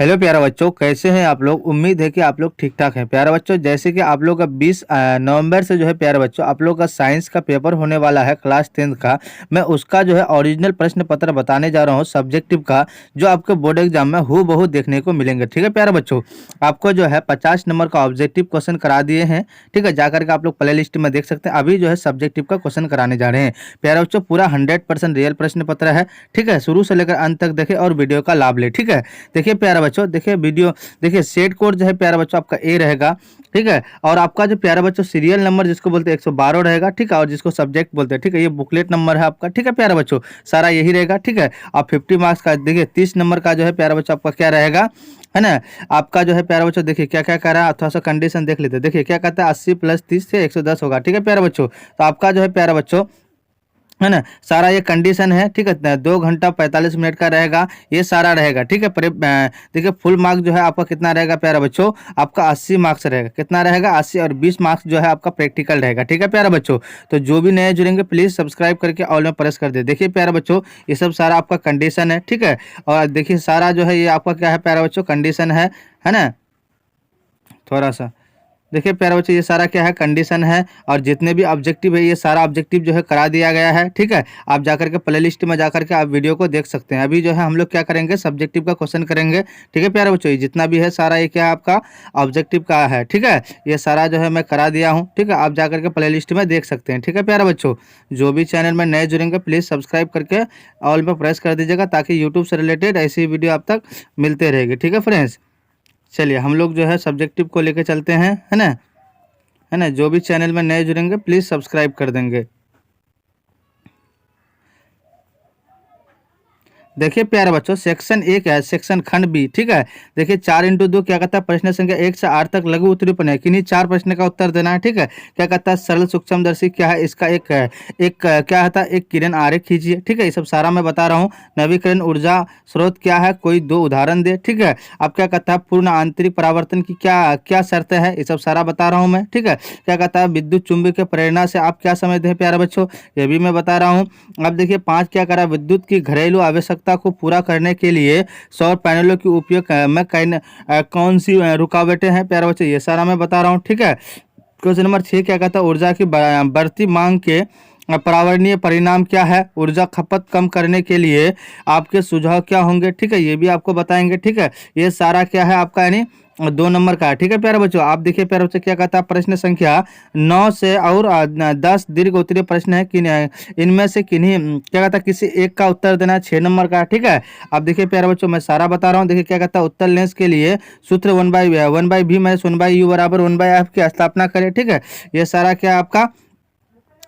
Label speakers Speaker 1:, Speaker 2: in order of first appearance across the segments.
Speaker 1: Hello प्यारे बच्चों, कैसे हैं आप लोग। उम्मीद है कि आप लोग ठीक ठाक हैं। प्यारे बच्चों, जैसे कि आप लोग का 20 नवंबर से जो है प्यारे बच्चों आप लोग का साइंस का पेपर होने वाला है क्लास 10th का। मैं उसका जो है ओरिजिनल प्रश्न पत्र बताने जा रहा हूं सब्जेक्टिव का, जो आपके बोर्ड एग्जाम में हूबहू देखने को मिलेंगे। ठीक है प्यारे बच्चों, आपको जो है 50 नंबर का ऑब्जेक्टिव क्वेश्चन करा दिए हैं। ठीक है, जाकर के आप लोग प्ले लिस्ट में देख सकते हैं। अभी जो है सब्जेक्टिव का क्वेश्चन कराने जा रहे हैं प्यारे बच्चों। पूरा 100% रियल प्रश्न पत्र है। ठीक है, शुरू से लेकर अंत तक देखें और वीडियो का लाभ ले। ठीक है, देखिए प्यारे बच्चों, देखिए वीडियो, देखिए सेट कोड जो है प्यारे बच्चों आपका ए रहेगा। ठीक है, और आपका जो प्यारे बच्चों सीरियल नंबर जिसको बोलते हैं 112 रहेगा। ठीक है, और जिसको सब्जेक्ट बोलते हैं, ठीक है, ये बुकलेट नंबर है आपका। ठीक है प्यारे बच्चों, सारा यही रहेगा। ठीक है, और 50 मार्क्स का देखिए 30 नंबर का जो है प्यारे बच्चों आपका क्या रहेगा, है ना। आपका जो है प्यारे बच्चों देखिए क्या क्या कह रहा है, थोड़ा सा कंडीशन देख लेते हैं। देखिए क्या कहता है, 80 + 30 से 110 होगा। ठीक है प्यारे बच्चों, तो आपका जो है प्यारे बच्चों, है ना, सारा ये कंडीशन है। ठीक है, 2 घंटा 45 मिनट का रहेगा, ये सारा रहेगा। ठीक है, देखिए फुल मार्क जो है आपका कितना रहेगा प्यारे बच्चों, आपका 80 मार्क्स रहेगा। कितना रहेगा, 80, और 20 मार्क्स जो है आपका प्रैक्टिकल रहेगा। ठीक है प्यारे बच्चों, तो जो भी नए जुड़ेंगे प्लीज सब्सक्राइब करके ऑल में प्रेस कर दे। देखिए प्यारे बच्चों, ये सब सारा आपका कंडीशन है। ठीक है, और देखिए सारा जो है ये आपका क्या है प्यारे बच्चों, कंडीशन है ना। थोड़ा सा देखिए प्यारे बच्चों, ये सारा क्या है, कंडीशन है, और जितने भी ऑब्जेक्टिव है ये सारा ऑब्जेक्टिव जो है करा दिया गया है। ठीक है, आप जाकर के प्ले लिस्ट में जाकर के आप वीडियो को देख सकते हैं। अभी जो है हम लोग क्या करेंगे, सब्जेक्टिव का क्वेश्चन करेंगे। ठीक है प्यारे बच्चों, ये जितना भी है सारा ये क्या है आपका ऑब्जेक्टिव का है। ठीक है, ये सारा जो है मैं करा दिया हूँ। ठीक है, आप जाकर के प्ले लिस्ट में देख सकते हैं। ठीक है प्यारे बच्चों, जो भी चैनल में नए जुड़ेंगे प्लीज़ सब्सक्राइब करके ऑल पर प्रेस कर दीजिएगा, ताकि यूट्यूब से रिलेटेड ऐसी वीडियो आप तक मिलते रहेगी। ठीक है फ्रेंड्स, चलिए हम लोग जो है सब्जेक्टिव को लेकर चलते हैं, है ना। जो भी चैनल में नए जुड़ेंगे प्लीज़ सब्सक्राइब कर देंगे। देखिए प्यारे बच्चों, सेक्शन 1 है, सेक्शन खंड बी। ठीक है, देखिए 4x2 क्या कहता है, प्रश्न संख्या 1 से 8 तक लघु उत्तरीय प्रश्न है। किन्हीं 4 प्रश्न का उत्तर देना है। ठीक है, क्या कहता है, सरल सूक्ष्मदर्शी क्या है, इसका एक है, एक क्या होता है, एक किरण आरेख खींचिए। ठीक है, ये सब सारा मैं बता रहा हूँ। नवीकरण ऊर्जा स्रोत क्या है, कोई 2 उदाहरण दे। ठीक है, अब क्या कहता है, पूर्ण आंतरिक परावर्तन की क्या क्या शर्त है, ये सब सारा बता रहा हूँ मैं। ठीक है, क्या कहता है, विद्युत चुंबकीय प्रेरणा से आप क्या समझते हैं प्यारे बच्चों, ये भी मैं बता रहा हूँ। अब देखिए 5 क्या करा, विद्युत की घरेलू आवश्यकता को पूरा करने के लिए सौर पैनलों की उपयोग में कौन सी रुकावटें हैं प्यारे बच्चों, ये सारा मैं बता रहा हूँ। ठीक है, क्वेश्चन नंबर 6 क्या कहता है, ऊर्जा की बढ़ती मांग के पर्यावरणीय परिणाम क्या है, ऊर्जा खपत कम करने के लिए आपके सुझाव क्या होंगे। ठीक है, ये भी आपको बताएंगे। ठीक है, ये सारा क्या है आपका, यानी 2 नंबर का है। ठीक है प्यारे बच्चों, आप देखिए प्यारे बच्चों क्या कहता है, प्रश्न संख्या 9 से और 10 दीर्घ उत्तरीय प्रश्न है। इनमें से किन्हीं क्या कहता है, किसी एक का उत्तर देना है। 6 नंबर का। ठीक है, आप देखिए प्यारे बच्चों, मैं सारा बता रहा हूँ। देखिए क्या कहता है, उत्तर लेंस के लिए सूत्र 1/v माइनस 1/u बराबर 1/f की स्थापना करें। ठीक है, ये सारा क्या आपका,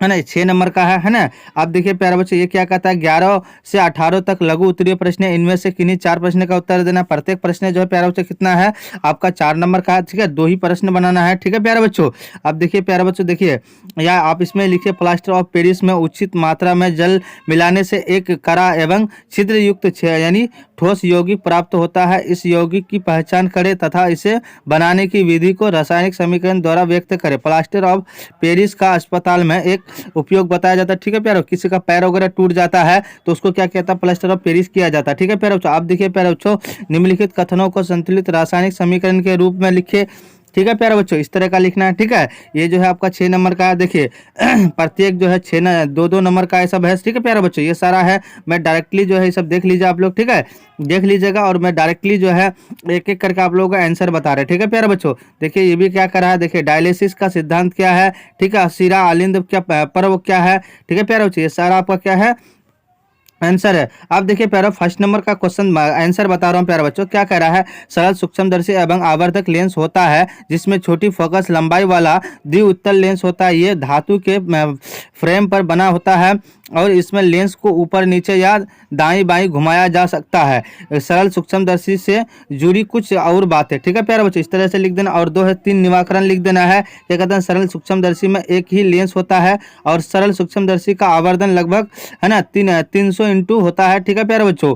Speaker 1: है ना, 6 नंबर का है ना। आप देखिए प्यारे बच्चों, ये क्या कहता है, 11 से 18 तक लघु उत्तरीय प्रश्न है। इनमें से किन्हीं 4 प्रश्न का उत्तर देना। प्रत्येक प्रश्न जो है प्यारे बच्चों कितना है आपका, 4 नंबर का है। ठीक है, 2 ही प्रश्न बनाना है। ठीक है प्यारे बच्चों, अब देखिए प्यारे बच्चों, देखिए या आप इसमें लिखिए, प्लास्टर ऑफ पेरिस में उचित मात्रा में जल मिलाने से एक कड़ा एवं छिद्र युक्त यानी ठोस यौगिक प्राप्त होता है। इस यौगिक की पहचान करें तथा इसे बनाने की विधि को रासायनिक समीकरण द्वारा व्यक्त करें। प्लास्टर ऑफ पेरिस का अस्पताल में एक उपयोग बताया जाता है। ठीक है प्यारो, किसी का पैर वगैरह टूट जाता है तो उसको क्या कहता है, प्लास्टर ऑफ पेरिस किया जाता है। ठीक है प्यारे बच्चों, आप देखिए प्यारे बच्चों, निम्नलिखित कथनों को संतुलित रासायनिक समीकरण के रूप में लिखे। ठीक है प्यारे बच्चों, इस तरह का लिखना है। ठीक है, ये जो है आपका 6 नंबर का है। देखिए प्रत्येक जो है 2-2 नंबर का ये सब है। ठीक है प्यारे बच्चों, ये सारा है। मैं डायरेक्टली जो है ये सब देख लीजिए आप लोग। ठीक है, देख लीजिएगा, और मैं डायरेक्टली जो है एक एक करके आप लोगों का आंसर बता रहे हैं। ठीक है प्यारे बच्चों, देखिए ये भी क्या कर रहा है, देखिए डायलिसिस का सिद्धांत क्या है। ठीक है, शिरा आलिंद क्या पर्व क्या है। ठीक है प्यारे बच्चों, ये सारा आपका क्या है, आंसर है। आप देखिए प्यारा, फर्स्ट नंबर का क्वेश्चन आंसर बता रहा हूँ प्यारे बच्चों, क्या कह रहा है, सरल सूक्ष्मदर्शी एवं आवर्धक लेंस होता है जिसमें छोटी फोकस लंबाई वाला द्विउत्तल लेंस होता है। ये धातु के फ्रेम पर बना होता है और इसमें लेंस को ऊपर नीचे या दाईं बाईं घुमाया जा सकता है। सरल सूक्ष्मदर्शी से जुड़ी कुछ और बातें। ठीक है प्यारे बच्चों, इस तरह से लिख देना। और 2 है 3 निवाकरण लिख देना है। क्या कहते हैं, सरल सूक्ष्मदर्शी में एक ही लेंस होता है और सरल सूक्ष्मदर्शी का आवर्धन लगभग, है ना, 300 इंटू होता है। ठीक है प्यारे बच्चों,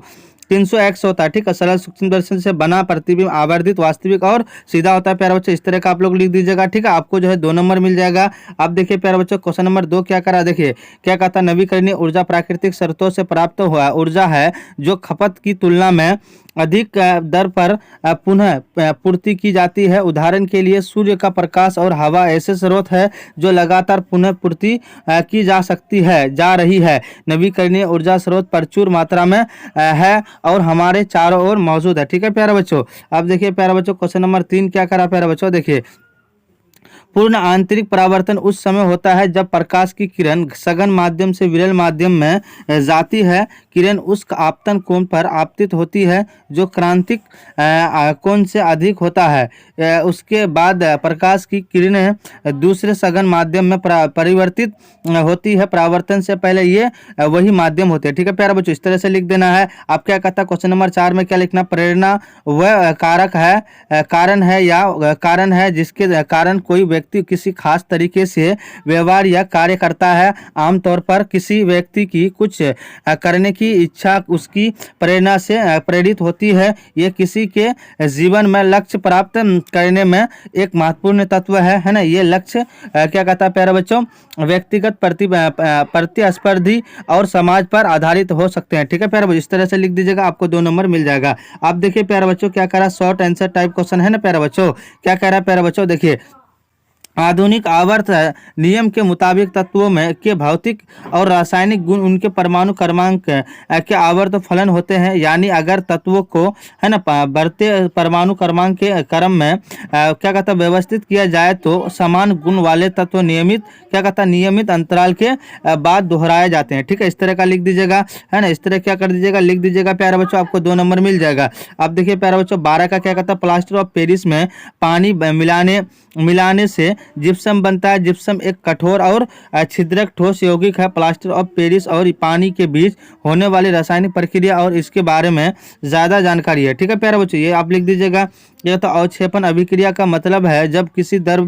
Speaker 1: 300x होता है, ठीक है। सरल सूक्ष्मदर्शी से बना प्रतिबिंब आवर्धित, वास्तविक और सीधा होता है प्यारे बच्चों। इस तरह का आप लोग लिख दीजिएगा, ठीक है। आपको जो है 2 नंबर मिल जाएगा। अब देखिए प्यारे बच्चों क्वेश्चन नंबर 2 क्या करा, देखिए क्या कहता है, नवीकरणीय ऊर्जा प्राकृतिक स्रोतों से प्राप्त हुआ ऊर्जा है जो खपत की तुलना में अधिक दर पर पुनः पूर्ति की जाती है। उदाहरण के लिए सूर्य का प्रकाश और हवा ऐसे स्रोत है जो लगातार पुनः पूर्ति की जा रही है। नवीकरणीय ऊर्जा स्रोत प्रचुर मात्रा में है और हमारे चारों ओर मौजूद है, ठीक है प्यारे बच्चों। अब देखिए प्यारे बच्चों क्वेश्चन नंबर 3 क्या करा प्यारे बच्चों, देखिए पूर्ण आंतरिक परावर्तन उस समय होता है जब प्रकाश की किरण सघन माध्यम से विरल माध्यम में जाती है। किरण उस आपतन कोण पर आपतित होती है जो क्रांतिक कोण से अधिक होता है। उसके बाद प्रकाश की किरणें दूसरे सघन माध्यम में परिवर्तित होती है। परावर्तन से पहले ये वही माध्यम होते हैं, ठीक है प्यारे बच्चों। इस तरह से लिख देना है। आप क्या कहता है क्वेश्चन नंबर 4 में क्या लिखना, प्रेरणा वह कारक है कारण है या कारण है जिसके कारण कोई व्यक्ति किसी खास तरीके से व्यवहार या कार्य करता है। आमतौर पर किसी व्यक्ति की कुछ करने की इच्छा उसकी प्रेरणा से प्रेरित होती है। ये किसी के जीवन में लक्ष्य प्राप्त करने में एक महत्वपूर्ण तत्व है ना। ये लक्ष्य क्या कहता है प्यारे बच्चों, व्यक्तिगत प्रतिस्पर्धी और समाज पर आधारित हो सकते हैं, ठीक है प्यारे बच्चों। इस तरह से लिख दीजिएगा, आपको 2 नंबर मिल जाएगा। आप देखिए प्यारे बच्चों क्या कह रहा है, शॉर्ट आंसर टाइप क्वेश्चन है ना प्यारे बच्चों। क्या कह रहा है प्यारे बच्चों, देखिए आधुनिक आवर्त नियम के मुताबिक तत्वों में के भौतिक और रासायनिक गुण उनके परमाणु क्रमांक के आवर्त फलन होते हैं। यानी अगर तत्वों को है ना बढ़ते परमाणु क्रमांक के क्रम में क्या कहता है व्यवस्थित किया जाए तो समान गुण वाले तत्व नियमित अंतराल के बाद दोहराए जाते हैं, ठीक है। इस तरह का लिख दीजिएगा, है ना। इस तरह क्या कर दीजिएगा, लिख दीजिएगा प्यारे बच्चों, आपको 2 नंबर मिल जाएगा। अब देखिए प्यारे बच्चों 12 का क्या कहता है, प्लास्टर ऑफ पेरिस में पानी मिलाने से जिप्सम बनता है। जिप्सम एक कठोर और छिद्रक ठोस यौगिक है। प्लास्टर ऑफ पेरिस और पानी के बीच होने वाली रासायनिक प्रक्रिया और इसके बारे में ज़्यादा जानकारी है, ठीक है प्यारे बच्चों। ये आप लिख दीजिएगा। यह तो अवक्षेपण अभिक्रिया का मतलब है जब किसी द्रव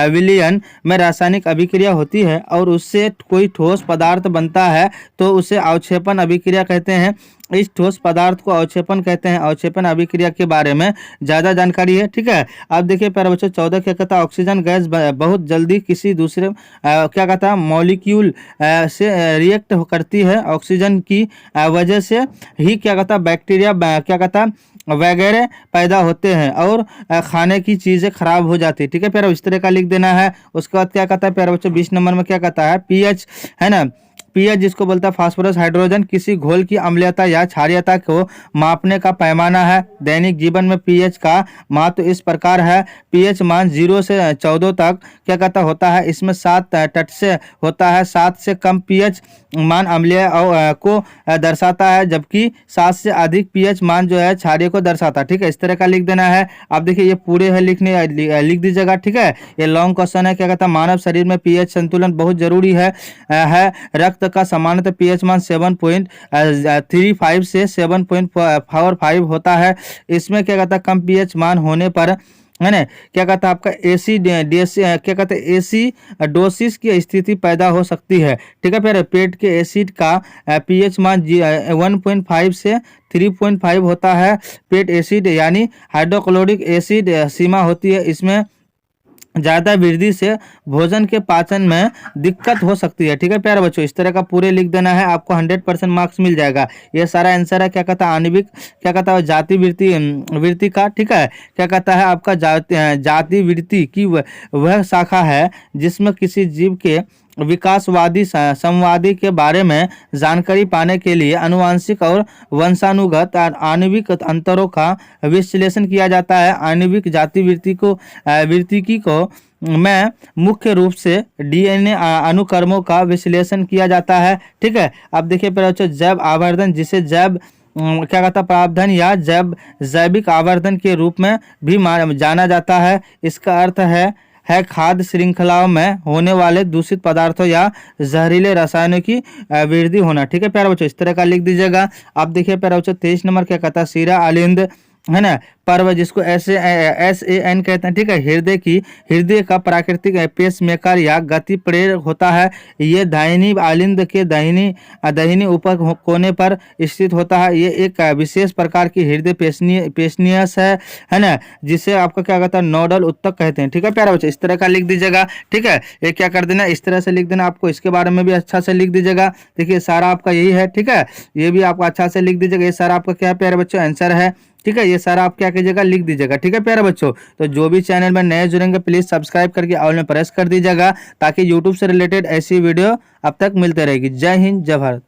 Speaker 1: विलयन में रासायनिक अभिक्रिया होती है और उससे कोई ठोस पदार्थ बनता है तो उसे अवक्षेपण अभिक्रिया कहते हैं। इस ठोस पदार्थ को अवक्षेपण कहते हैं। अवक्षेपण अभिक्रिया के बारे में ज़्यादा जानकारी है, ठीक है। अब देखिए प्यारे बच्चों 14 क्या कहता है, ऑक्सीजन गैस बहुत जल्दी किसी दूसरे क्या कहता है मॉलिक्यूल से रिएक्ट करती है। ऑक्सीजन की वजह से ही क्या कहता है बैक्टीरिया क्या कहता है वगैरह पैदा होते हैं और खाने की चीज़ें खराब हो जाती है, ठीक है प्यारे। इस तरह का लिख देना है। उसके बाद क्या कहता है प्यारे बच्चों 20 नंबर में क्या कहता है, पीएच है ना। पीएच जिसको बोलता है फास्फोरस हाइड्रोजन किसी घोल की अम्लीयता या क्षारीयता को मापने का पैमाना है। दैनिक जीवन में पीएच का महत्व इस प्रकार है। पीएच मान 0 से 14 तक क्या कहता होता है। इसमें 7 तट से होता है। 7 से कम पीएच मान अम्लीय को दर्शाता है जबकि 7 से अधिक पीएच मान जो है क्षारीय को दर्शाता है, ठीक है। इस तरह का लिख देना है। आप देखिए ये पूरे है लिख दीजिएगा, ठीक है। ये लॉन्ग क्वेश्चन है। क्या कहता है मानव शरीर में पीएच संतुलन बहुत जरूरी है। रक्त का सामान्यतः पीएच मान 7.35 से 7.45 होता है। इसमें क्या कहता है कम पीएच मान होने पर है ना क्या कहता है आपका क्या कहते हैं एसिडोसिस की स्थिति पैदा हो सकती है, ठीक है। फिर पेट के एसिड का पीएच मान 1.5 से 3.5 होता है। पेट एसिड यानी हाइड्रोक्लोरिक एसिड सीमा होती है। इसमें ज़्यादा वृद्धि से भोजन के पाचन में दिक्कत हो सकती है, ठीक है प्यारे बच्चों। इस तरह का पूरे लिख देना है, आपको 100% मार्क्स मिल जाएगा। ये सारा आंसर है क्या कहता है आणविक क्या कहता है जाति वृत्ति का, ठीक है। क्या कहता है आपका जाति वृत्ति की वह शाखा है जिसमें किसी जीव के विकासवादी संवादी के बारे में जानकारी पाने के लिए आनुवंशिक और वंशानुगत आणविक अंतरों का विश्लेषण किया जाता है। आणविक जाति वृत्तिकी को में मुख्य रूप से डीएनए अनुक्रमों का विश्लेषण किया जाता है, ठीक है। अब देखिए बच्चों जैव आवर्धन जिसे जैव क्या कहता है प्रावधान या जैविक आवर्धन के रूप में भी जाना जाता है। इसका अर्थ है खाद्य श्रृंखलाओं में होने वाले दूषित पदार्थों या जहरीले रसायनों की वृद्धि होना, ठीक है प्यारे बच्चों। इस तरह का लिख दीजिएगा। आप देखिए प्यारे बच्चों 23 नंबर क्या कहता है सीरा अलिंद है ना, पर्व जिसको SAN कहते हैं, ठीक है। हृदय का प्राकृतिक पेस मेकर या गति प्रेरक होता है। ये दाहिनी आलिंद के दाहिनी ऊपर कोने पर स्थित होता है। ये एक विशेष प्रकार की हृदय पेशनियस है ना, जिसे आपका क्या कहता है नोडल उत्तक कहते हैं, ठीक है प्यारे बच्चे। इस तरह का लिख दीजिएगा, ठीक है। ये क्या कर देना, इस तरह से लिख देना, आपको इसके बारे में भी अच्छा से लिख दीजिएगा। देखिए सारा आपका यही है, ठीक है। ये भी आपको अच्छा से लिख दीजिएगा। ये सारा आपका क्या प्यारे बच्चों आंसर है, ठीक है। ये सारा आप क्या कीजिएगा, लिख दीजिएगा, ठीक है प्यारे बच्चों। तो जो भी चैनल में नए जुड़ेंगे प्लीज सब्सक्राइब करके ऑल में प्रेस कर दीजिएगा, ताकि यूट्यूब से रिलेटेड ऐसी वीडियो अब तक मिलते रहेगी। जय हिंद, जय भारत।